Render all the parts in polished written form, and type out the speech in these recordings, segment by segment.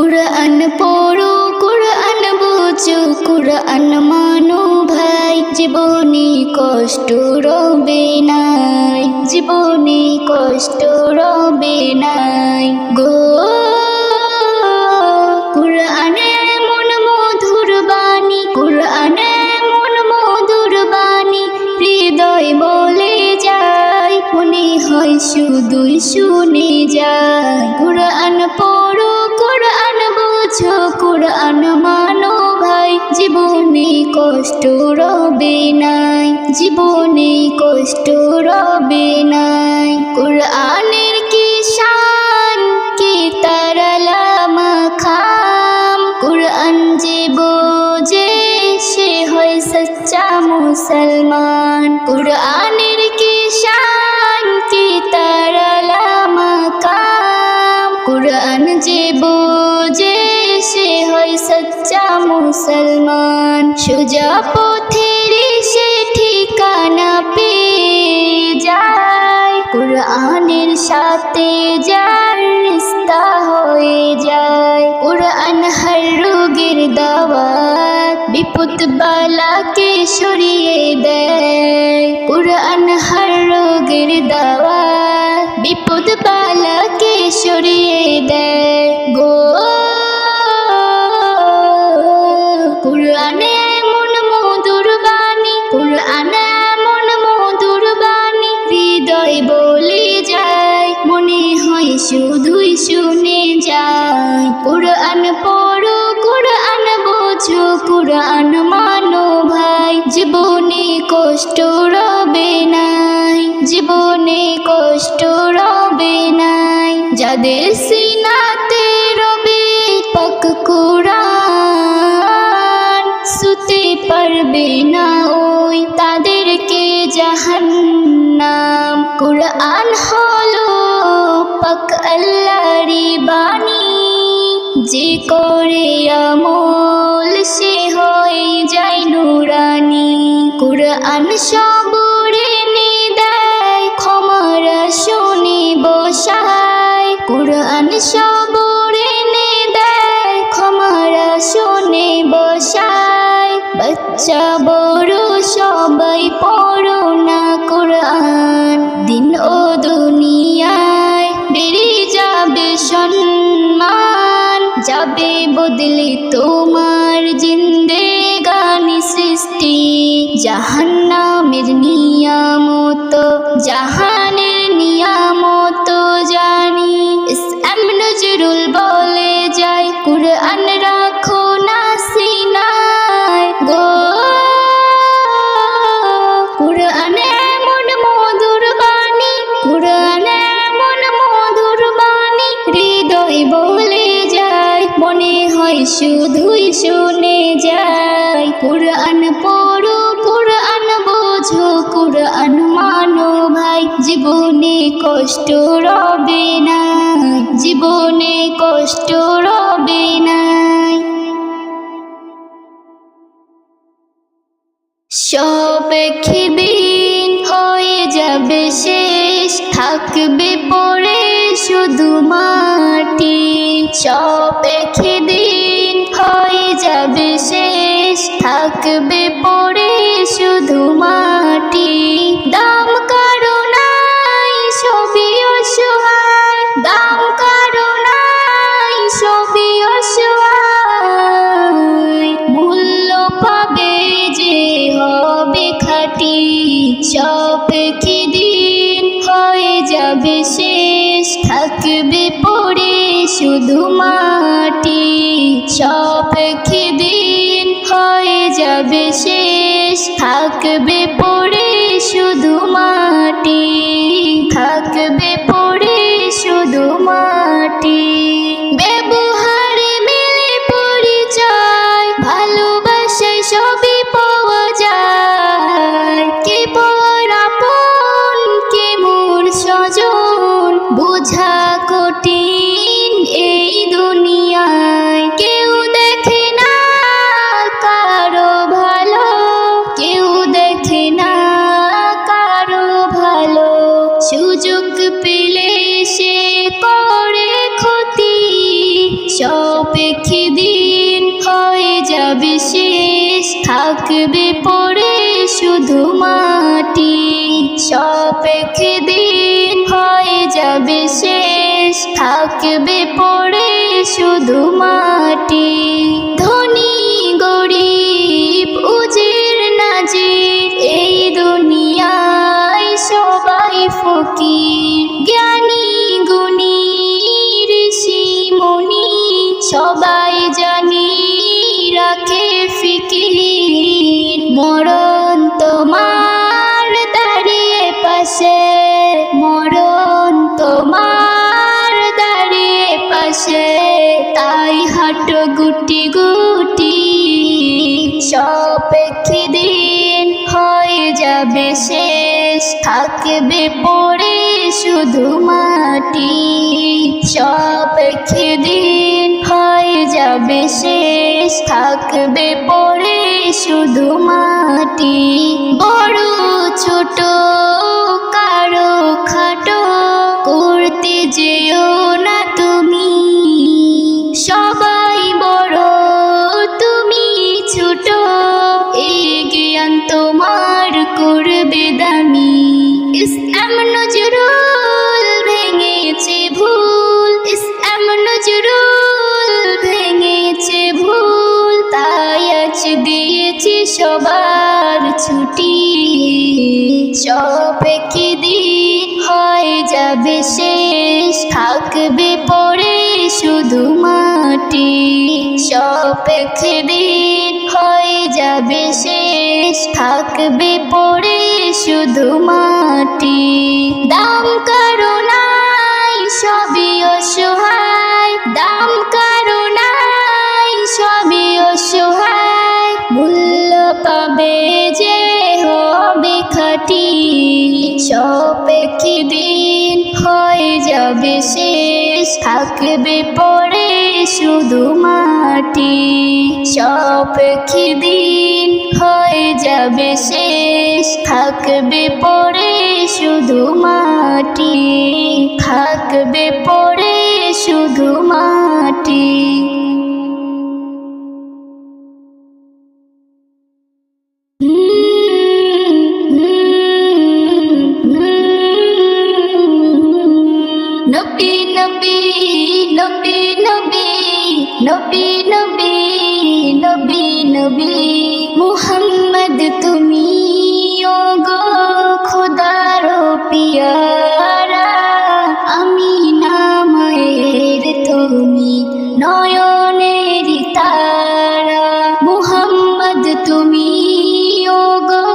কুরআন পড়ো, কুরআন বুঝো, কুরআন মানো ভাই, জীবনে কষ্ট রবে নাই, জীবনে কষ্ট রবে নাই গো। কুরআনে মন মধুর বাণী, কুরআনে মন মধুর বাণী, হৃদয় বলে যায়, মনে হয় শুধুই শুনে যায়। কুরআন পড়ো, কুরআন বুঝো, কুরআন মানো ভাই, জীবনে কষ্ট রবে নাই, জীবনে কষ্ট রবে নাই। কুরআনের কি শান, কি তার আলামা খাম, কুরআন যে বোঝে সে হয় সচ্চা মুসলমান। কুরআনের কি শান, কি তার আলামা খাম, কুরআন যে বোঝে সে হয় সচ্চা মুসলমান। সোজা পথের সে ঠিকানা পেয়ে যায়, কুরআনের সাথে যার রিশতা হয়ে যায়। কুরআন হর রোগের দাওয়াত, বিপদ বালাকে সরিয়ে দেয়। কুরআন হর রোগের দাওয়াত, বিপদ বালাকে সরিয়ে দেয় গো। কুরআনে মন মধুর বাণী, কুরআনে মন মধুর বাণী, হৃদয় বলে যায়, মনে হয় শুধুই শুনে যায়। কুরআন পড়ো, কুরআন বুঝো, কুরআন মানো ভাই, জীবনে কষ্ট রবে নাই, জীবনে কষ্ট রবে নাই। যাদের সিনাতে রবে পাক কুরআন, শুতে পারবে না ওই তাদেরকে জাহান্নাম। কুরআন হলো পাক আল্লাহরই বাণী, যে করে আমল সে হয়ে যায় নুরানি। কুরআন সবরে এনে দেয়, ক্ষমার শুনি বসায়। কুরআন সবরে এনে দেয়, ক্ষমার শুনি বসায়। বাচ্চা বড় সবাই পড়ো না কুরআন, দিন ও দুনিয়ায় বেড়ে যাবে সম্মান, যাবে বদলে তোমার জিন্দেগানি সৃষ্টি। জাহান্নামের নিয়ামত, জাহানের নিয়ামত জানি, ইসলাম নজরুল বলে যায়, কুরআন রাখো না সিনায় গো। কুরআনে মন মধুর বাণী, কুরআনে মন মধুর বাণী, হৃদয় বলে যায়, মনে হয় শুধুই শুনে যায়। কুরআন পড়ো, কুরআন বুঝো, কুরআন মানো ভাই, জীবনে কষ্ট রবে নাই, জীবনে কষ্ট রবে নাই। সব একদিন হয়ে যাবে শেষ, থাকবে পড়ে শুধু মাটি। সব একদিন হয়ে যাবে শেষ, থাকবে পড়ে শুধু মাটি। দাম কারো নাই, সবই অসহায়, দাম কারো নাই, সবই অসহায়, মূল্য পাবে যে হবে খাঁটি। সব কি দিন হয়ে যাবে শেষ, থাকবে পড়ে শুধু মাটি। সব কি দিন হয়ে যাবে শেষ, থাকবে পড়ে শুধু মাটি, থাকবে পড়ে শুধু মাটি। ব্যবহারে মেলে পরিচয়, ভালোবাসায় সবই পাওয়া যায়। কে পর আপন, কে মোর স্বজন, বোঝা কঠিন এই দুনিয়ায়। কেউ দেখে কি দিন হয়ে যাবে শেষ, থাকবে পড়ে শুধু মাটি। সব কি দিন হয়ে যাবে শেষ, থাকবে পড়ে শুধু মাটি। ধনী গরিব উজির নাজির এই দুনিয়ায় সবাই ফকির। জ্ঞানী গুণী ঋষি মুনি সবাই জানি রাখে ফিকির। মরণ তোমার দাঁড়িয়ে পাশে, মরণ তোমার দাঁড়িয়ে পাশে, তাই হাঁটো গুটি গুটি। সব কি দিন হয়ে যাবে শেষ, থাকবে পড়ে শুধু মাটি। সব কি দিন হয়ে যাবে শেষ, থাকবে পড়ে শুধু মাটি। বড় ছোট কারো খাটো করতে যেও না তুমি, সবাই বড় তুমি ছোট, এই জ্ঞান তোমার করবে দামি। ইসলাম নজরুল ভেঙেছে ভুল, ইসলাম নজরুল ভেঙেছে ভুল, তাই আজ দিয়েছি সবার ছুটি। সব কি দিন হয়ে যাবে শেষ, থাকবে পড়ে শুধু মাটি। সব কি দিন হয়ে যাবে শেষ, থাকবে পড়ে শুধু মাটি। দাম কারো নাই সবই অসহায়, দাম কারো নাই সবই অসহায়, মূল্য পাবে যে হবে খাঁটি। সব কি দিন হয়ে যাবে শেষ, থাকবে পড়ে শুধু মাটি। সব কি দিন হয়ে যাবে শেষ, থাকবে পড়ে শুধু মাটি, থাকবে পড়ে শুধু মাটি। নবী নবী নবী নবী নবী নবী নবী নবী মুহাম্মদ তুমি ওগো খোদার পিয়ারা। আমিনা মায়ের তুমি নয়নের তারা, মুহাম্মদ তুমি ওগো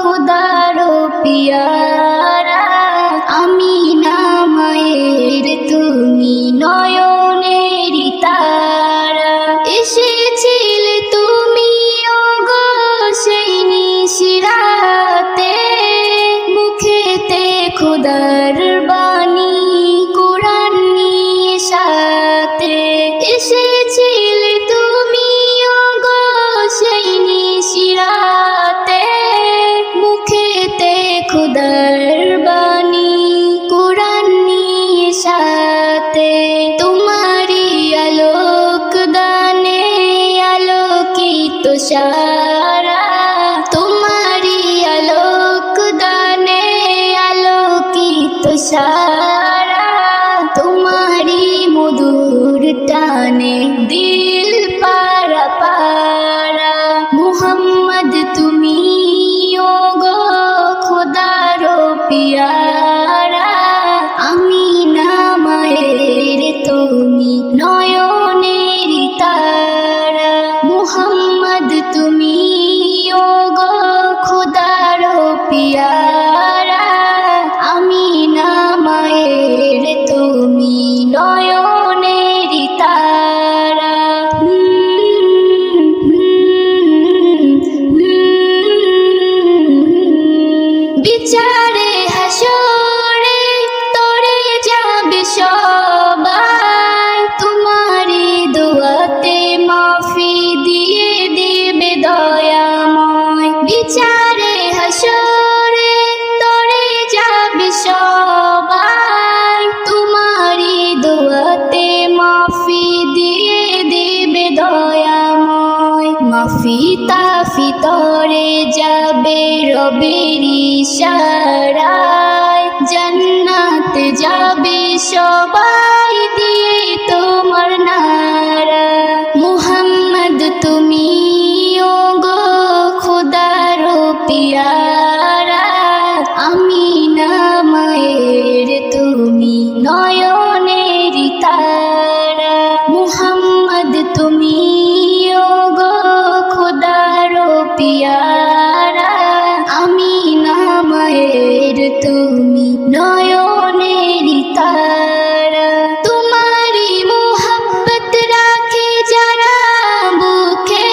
খোদার পিয়ারা। আমিনা মায়ের তুমি নয়নের তারা, এসেছিলে তুমি ওগো সেই নিশিরাতে, মুখেতে খোদার বাণী কোরআন নিয়ে সাথে। এসেছিলে তুমি ওগো সেই নিশিরাতে, মুখেতে খোদার বাণী কোরআন নিয়ে সাথে। তোমারি আলোক দানে আলোকিত সারা, তোমারি আলোক দানে আলোকিত সারা, তোমারি মধুর টানে দিল পারা পারা। মুহাম্মদ তুমি ওগো খোদার পিয়ারা। আমিনা মায়ের তুমি নয়নের তারা, মুহাম্মদ তুমি মাফিতা ফিতরে যাবে রবের ইশারায়, জান্নাতে যাবে সবাই দিয়ে তোমার নারা। মুহাম্মদ তুমি ওগো খোদার পিয়ারা, আমিনা মায়ের তুমি নয়নের তারা। মুহাম্মদ তুমি ওগো খোদার পিয়ারা, আমিনা মায়ের তুমি নয়নের তারা। তোমারি মুহাব্বত রাখে যারা বুকে,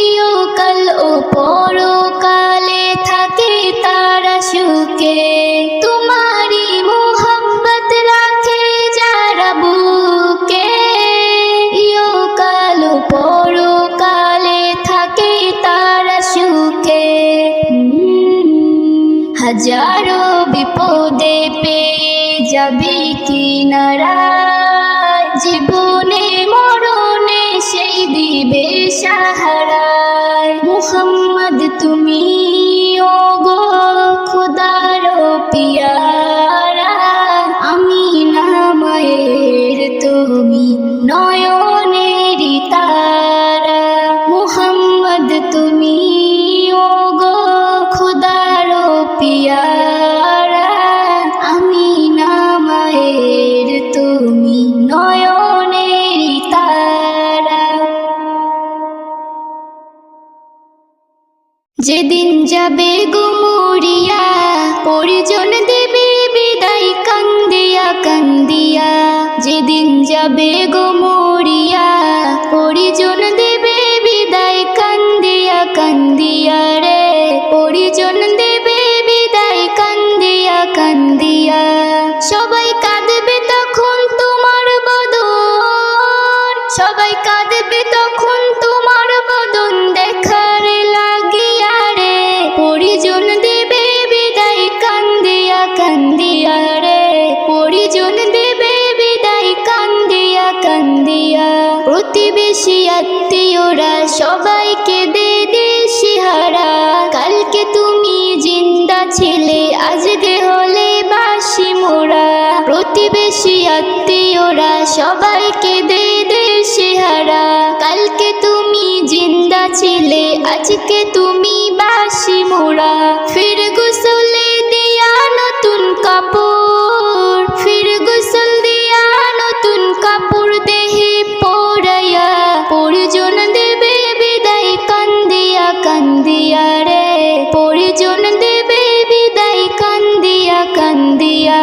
ইহকাল ও পরকালে থাকে তারা সুখে। তোমারি মুহাব্বত রাখে যারা বুকে, ইহকাল ও পরকালে থাকে তারা সুখে। হাজারো বিপদে পেয়ে যাবে কিনারায়, জীবনে মরণে সেই দিবে সাহারায়। মুহাম্মদ তুমি ওগো খোদার পিয়ারা, আমিনা মায়ের তুমি নয়নের তারা। মুহাম্মদ তুমি ওগো খোদার পিয়ারা, আমিনা মায়ের তুমি নয়নের তারা। যেদিন যাবে গো মরিয়া, পরিজন দেবে বিদায় কান্দিয়া কান্দিয়া। যেদিন যাবে গো মরিয়া, পরিজন দেবে বিদায় কান্দিয়া কান্দিয়া রে। পরিজন দেবে বিদায় কান্দিয়া কান্দিয়া। সবাই কাঁদবে তখন তোমার বদন, সবাই কাঁদবে তখন তোমার বদন দেখার লাগিয়া রে। পরিজন দেবে বিদায় কান্দিয়া কান্দিয়া রে। পরিজন দেবে বিদায় কান্দিয়া কান্দিয়া। প্রতিবেশী আত্মীয়রা সবাই কেঁদে দিশেহারা, কালকে তুমি জিন্দা ছিলে আজকে হলে বাসি মোরা। প্রতিবেশী আত্মীয়রা সবাই কেঁদে দিশেহারা, কালকে তুমি জিন্দা ছিলে আজকে তুমি বাসি মোরা। ফির গোসলে দিয়া নতুন কাপড়, ফির গোসল দিয়া নতুন কাপড় দেহে পরাইয়া। পরিজন দেবে বিদায় কান্দিয়া কান্দিয়া রে। পরিজন দেবে বিদায় কান্দিয়া কান্দিয়া।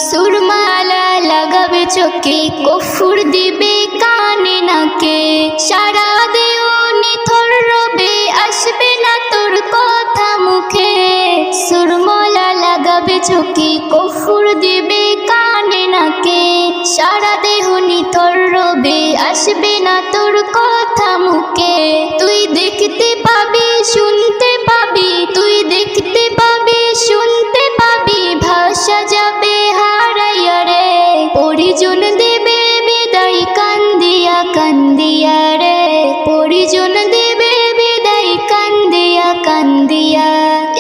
সুরমালা লাগাবে চোখে, কফুর দিবে কানে নাকে। সারা দেও নিথর রবে, আসবে না তোর কথা মুখে। সুরমালা লাগাবে চোখে, কফুর দিবে কানে নাকে। সারা দেহ নিথর রবে, আসবে না তোর কথা মুখে। তুই দেখতে পাবি শুনতে পাবি, তুই দেখতে পাবি শুনতে পাবি, ভাষা যাবে হারাইয়া রে। পরিজন দেবে বিদায় কান্দিয়া কান্দিয়া রে। পরিজন দেবে বিদায় কান্দিয়া কান্দিয়া।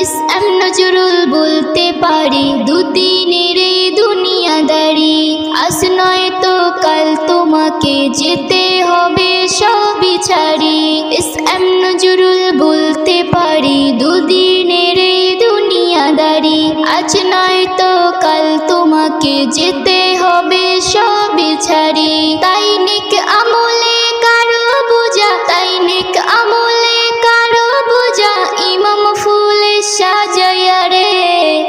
ইসলাম নজরুল বলতে পারি, দুদিনের এই দুনিয়াদারি। আজ নয় তো কাল তোমাকে যেতে হবে সবই ছাড়ি। ইসলাম নজরুল বলতে পারি, দুদিনের এই দুনিয়াদারি। আজ নয় তো কাল তোমাকে যেতে হবে সবই ছাড়ি। তাই নেক আমলে কারো বোঝা, তাই নেক আমলে কারো বোঝা, ইমাম ফুলে সাজাইয়া রে।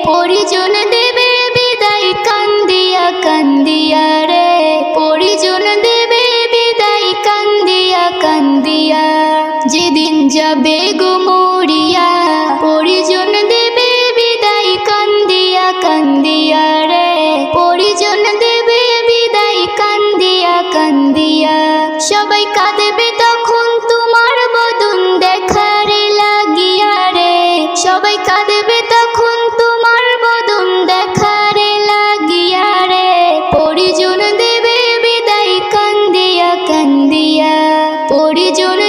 পরিজন দেবে বিদায় কান্দিয়া কান্দিয়া রে। পরিজন দেবে বিদায় কান্দিয়া কান্দিয়া। যেদিন যাবে গো মরিয়া, পরিজন দেবে বিদায় কান্দিয়া কান্দিয়া রে। পরিজন দেবে বিদায় কান্দিয়া কান্দিয়া। সবাই কাঁদবে তখন তোমার বদন দেখার লাগিয়া রে। সবাই কাঁদবে তখন তোমার বদন দেখার লাগিয়া রে। পরিজন দেবে বিদায় কান্দিয়া কান্দিয়া। পরিজন